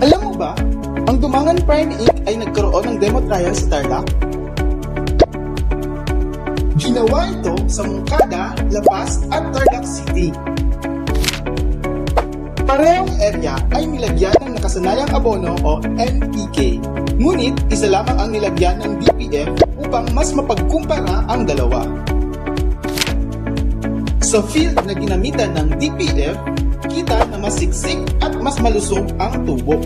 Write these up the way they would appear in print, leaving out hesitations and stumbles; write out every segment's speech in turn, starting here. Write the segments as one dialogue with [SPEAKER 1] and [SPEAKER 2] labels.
[SPEAKER 1] Alam mo ba, ang Dumangan Prime Inc. ay nagkaroon ng demo trial sa Tarlac? Ginawa ito sa Moncada, La Paz at Tarlac City. Parehong area ay nilagyan ng nakasanayang abono o NPK, ngunit isa lamang ang nilagyan ng DPF upang mas mapagkumpara ang dalawa. Sa field na ginamitan ng DPF, kita na mas siksik at mas malusog ang tubo.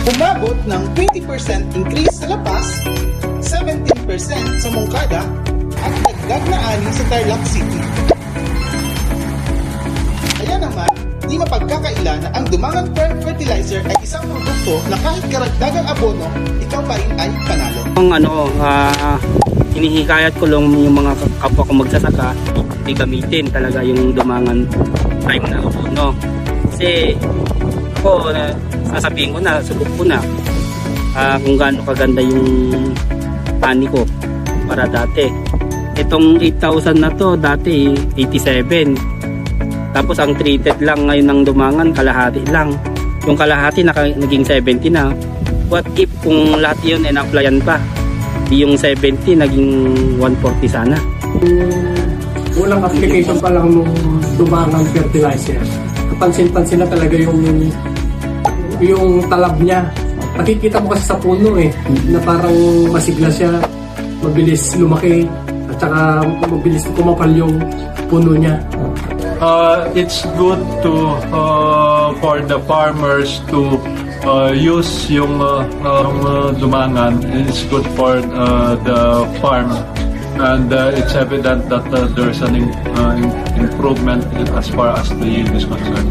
[SPEAKER 1] Umabot ng 20% increase sa La Paz, 17% sa Moncada at dagdag na 6 sa Tarlac City. Kaya naman, di mapagkakaila na ang Dumangan Prime Fertilizer ay isang produkto na kahit karagdagang abono, ikaw pa rin ay panalo.
[SPEAKER 2] Hinihikayat ko lang yung mga kapwa ko magsasaka, hindi gamitin talaga yung Dumangan Prime na abono. Kasi ako, sasabihin ko na, subok ko na kung gaano kaganda yung ani ko para dati. Itong 8,000 na to, dati 87. Tapos ang treated lang ngayon ng Dumangan, kalahati lang. Yung kalahati naging 70 na. What if kung lahat yun na-applyan pa? Yung 70 naging 140 sana.
[SPEAKER 3] Unang application pa lang nung Dumangan fertilizer, kapansin-pansin na talaga yung talab niya. Nakikita mo kasi sa puno na parang masigla siya, mabilis lumaki, at saka mabilis kumapal yung puno niya.
[SPEAKER 4] It's good to for the farmers to use yung Dumangan. It's good for the farm, and it's evident that there's an improvement as far as the yield is concerned.